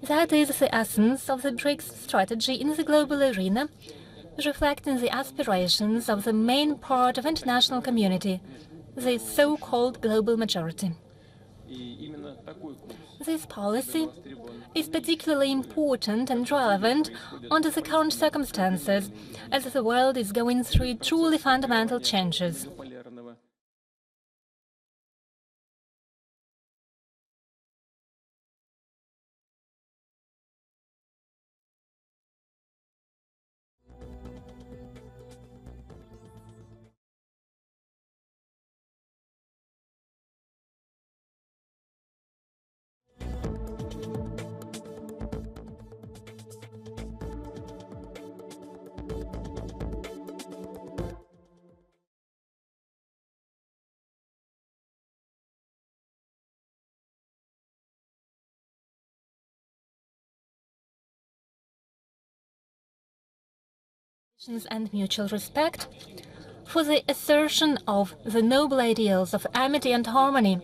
That is the essence of the BRICS strategy in the global arena, reflecting the aspirations of the main part of international community, the so-called global majority. This policy is particularly important and relevant under the current circumstances, as the world is going through truly fundamental changes. And mutual respect, for the assertion of the noble ideals of amity and harmony,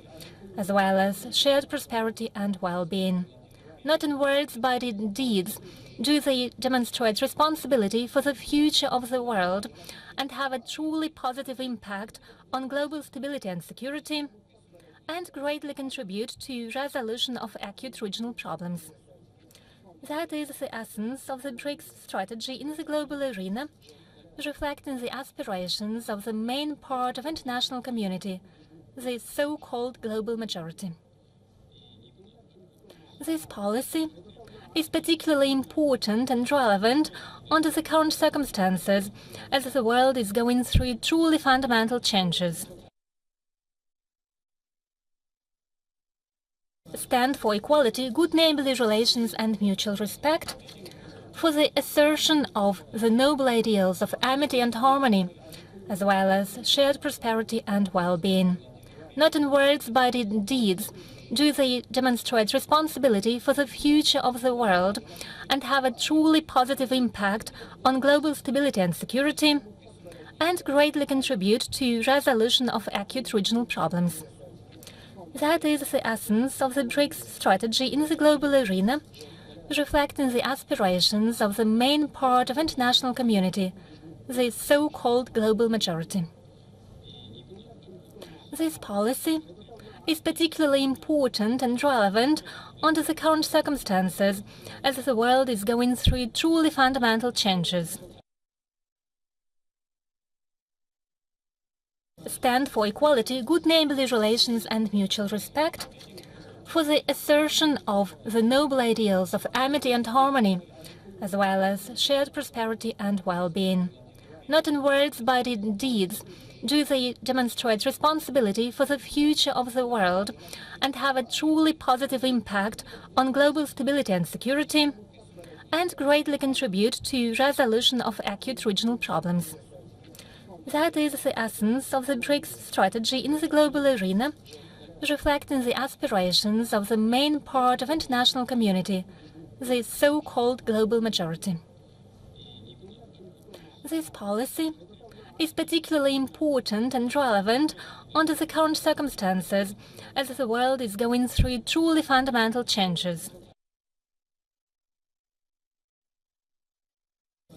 as well as shared prosperity and well-being. Not in words but in deeds do they demonstrate responsibility for the future of the world and have a truly positive impact on global stability and security, and greatly contribute to resolution of acute regional problems. That is the essence of the BRICS strategy in the global arena, reflecting the aspirations of the main part of international community, the so-called global majority. This policy is particularly important and relevant under the current circumstances, as the world is going through truly fundamental changes. Stand for equality, good neighborly relations and mutual respect, for the assertion of the noble ideals of amity and harmony, as well as shared prosperity and well-being. Not in words but in deeds do they demonstrate responsibility for the future of the world and have a truly positive impact on global stability and security, and greatly contribute to resolution of acute regional problems. That is the essence of the BRICS strategy in the global arena, reflecting the aspirations of the main part of international community, the so-called global majority. This policy is particularly important and relevant under the current circumstances, as the world is going through truly fundamental changes. Stand for equality, good neighborly relations and mutual respect, for the assertion of the noble ideals of amity and harmony, as well as shared prosperity and well-being. Not in words but in deeds do they demonstrate responsibility for the future of the world and have a truly positive impact on global stability and security, and greatly contribute to resolution of acute regional problems. That is the essence of the BRICS strategy in the global arena, reflecting the aspirations of the main part of international community, the so-called global majority. This policy is particularly important and relevant under the current circumstances, as the world is going through truly fundamental changes.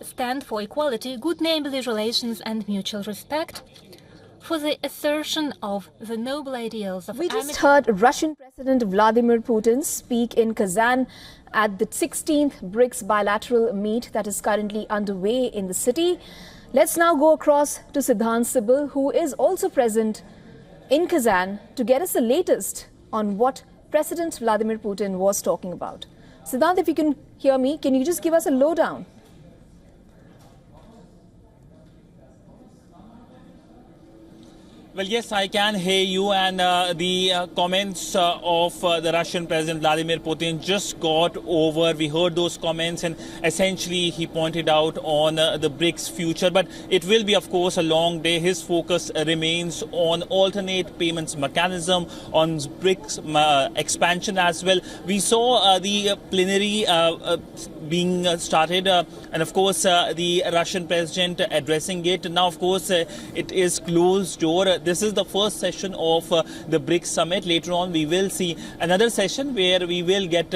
Stand for equality, good neighborly relations and mutual respect, for the assertion of the noble ideals of... We just heard Russian President Vladimir Putin speak in Kazan at the 16th BRICS bilateral meet that is currently underway in the city. Let's now go across to Siddhant Sibal, who is also present in Kazan, to get us the latest on what President Vladimir Putin was talking about. Siddhant, if you can hear me, can you just give us a lowdown? Well, yes, I can hear you, and the comments of the Russian President Vladimir Putin just got over. We heard those comments, and essentially he pointed out on the BRICS future. But it will be, of course, a long day. His focus remains on alternate payments mechanism, on BRICS expansion as well. We saw the plenary being started, and of course the Russian president addressing it. Now, of course, it is closed door. this is the first session of the BRICS Summit. Later on, we will see another session where we will get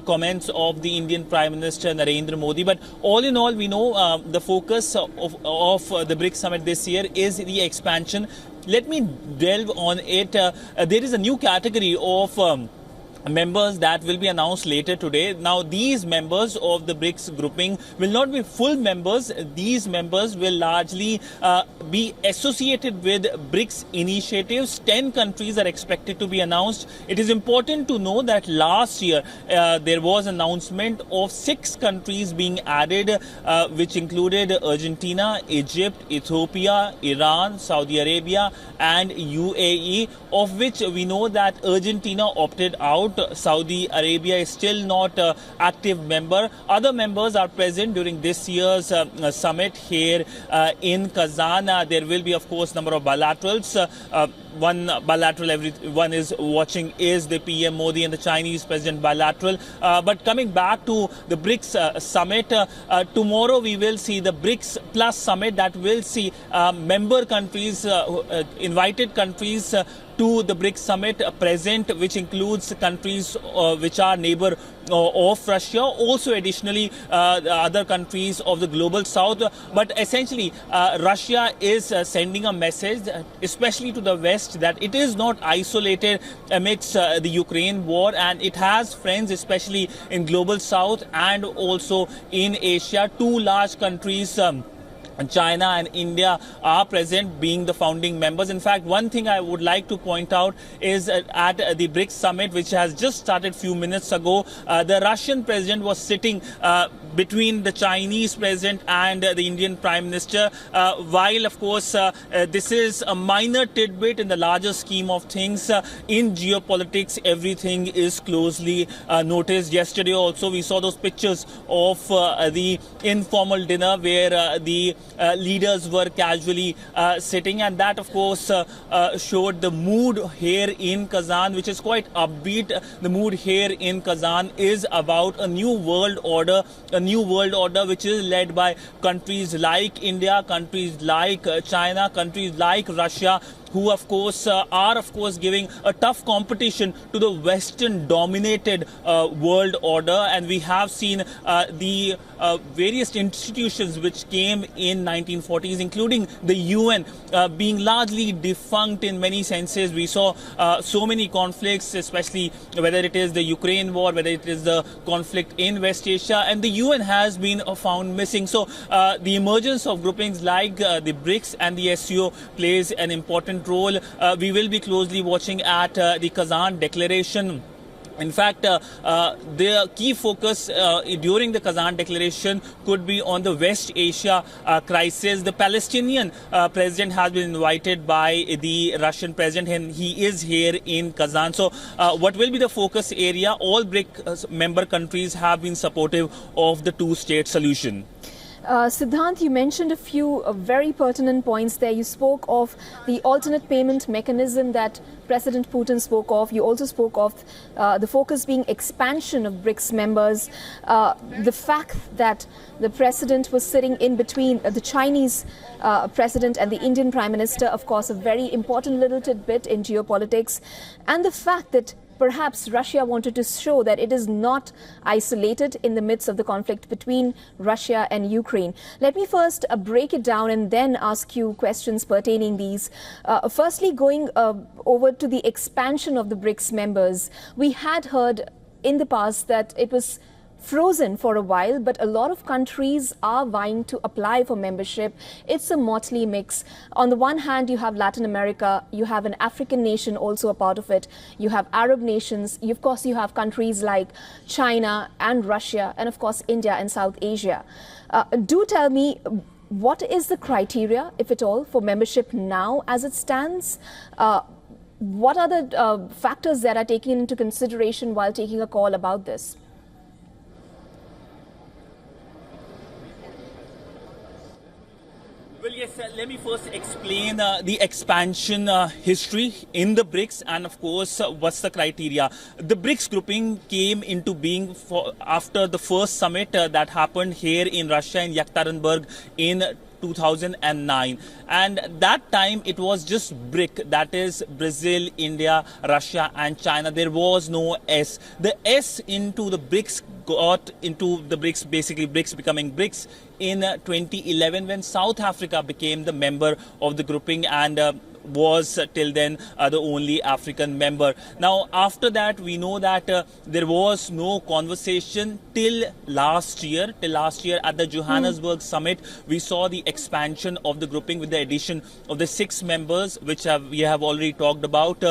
comments of the Indian Prime Minister Narendra Modi. But all in all, we know the focus of the BRICS Summit this year is the expansion. Let me delve on it. There is a new category of members that will be announced later today. Now, these members of the BRICS grouping will not be full members. These members will largely be associated with BRICS initiatives. 10 countries are expected to be announced. It is important to know that last year there was an announcement of 6 countries being added, which included Argentina, Egypt, Ethiopia, Iran, Saudi Arabia and UAE, of which we know that Argentina opted out. Saudi Arabia is still not an active member. Other members are present during this year's summit here in Kazan. There will be, of course, number of bilaterals. One bilateral everyone is watching is the PM Modi and the Chinese President bilateral. But coming back to the BRICS Summit, tomorrow we will see the BRICS Plus Summit that will see member countries, invited countries to the BRICS Summit present, which includes countries which are neighbor of Russia, also additionally other countries of the global south. But essentially, Russia is sending a message, especially to the West, that it is not isolated amidst the Ukraine war, and it has friends, especially in global south and also in Asia. 2 large countries, China and India, are present, being the founding members. In fact, one thing I would like to point out is at the BRICS Summit, which has just started few minutes ago, the Russian president was sitting between the Chinese president and the Indian Prime Minister. While, of course, this is a minor tidbit in the larger scheme of things, in geopolitics, everything is closely noticed. Yesterday also, we saw those pictures of the informal dinner where the leaders were casually sitting, and that, of course, showed the mood here in Kazan, which is quite upbeat. The mood here in Kazan is about a new world order, which is led by countries like India, countries like China, countries like Russia, who of course are giving a tough competition to the Western dominated world order. And we have seen the various institutions which came in 1940s, including the UN, being largely defunct in many senses. We saw so many conflicts, especially whether it is the Ukraine war, whether it is the conflict in West Asia, and the UN has been found missing. So the emergence of groupings like the BRICS and the SCO plays an important role. We will be closely watching at the Kazan Declaration. In fact, the key focus during the Kazan Declaration could be on the West Asia crisis. The Palestinian president has been invited by the Russian president, and he is here in Kazan. So what will be the focus area? All BRICS member countries have been supportive of the two-state solution. Siddhant, you mentioned a few very pertinent points there. You spoke of the alternate payment mechanism that President Putin spoke of. You also spoke of the focus being expansion of BRICS members. The fact that the president was sitting in between the Chinese president and the Indian Prime Minister, of course, a very important little tidbit in geopolitics. And the fact that perhaps Russia wanted to show that it is not isolated in the midst of the conflict between Russia and Ukraine. Let me first break it down and then ask you questions pertaining these. Firstly, going over to the expansion of the BRICS members, we had heard in the past that it was frozen for a while, but a lot of countries are vying to apply for membership. It's a motley mix. On the one hand, you have Latin America, you have an African nation also a part of it, you have Arab nations, of course you have countries like China and Russia, and of course India and South Asia. Do tell me, what is the criteria, if at all, for membership now as it stands? What are the factors that are taken into consideration while taking a call about this? Well, yes, let me first explain the expansion history in the BRICS and, of course, what's the criteria. The BRICS grouping came into being after the first summit that happened here in Russia in Yekaterinburg in 2009. And that time it was just BRIC, that is Brazil, India, Russia and China. There was no S. The S into the BRICS got into the BRICS, basically BRICS becoming BRICS in 2011 when South Africa became the member of the grouping and was till then the only African member. Now after that we know that there was no conversation till last year at the Johannesburg Summit. We saw the expansion of the grouping with the addition of the 6 members which we have already talked about,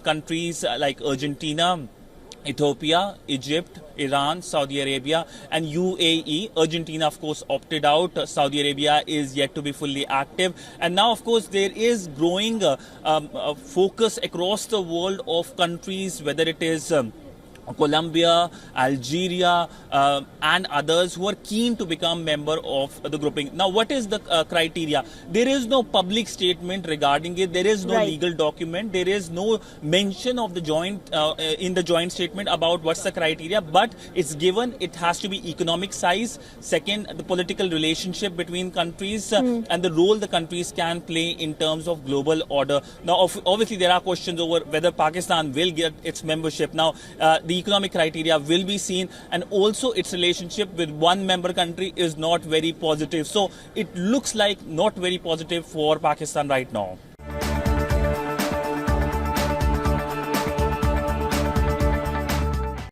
countries like Argentina, Ethiopia, Egypt, Iran, Saudi Arabia and UAE. Argentina of course opted out. Saudi Arabia is yet to be fully active. And now of course there is growing focus across the world of countries, whether it is Colombia, Algeria and others who are keen to become member of the grouping. Now what is the criteria? There is no public statement regarding it. There is no legal document. There is no mention of the joint in the joint statement about what's the criteria, but it's given it has to be economic size. Second, the political relationship between countries and the role the countries can play in terms of global order. Now obviously there are questions over whether Pakistan will get its membership. Now the economic criteria will be seen, and also its relationship with one member country is not very positive. So it looks like not very positive for Pakistan right now.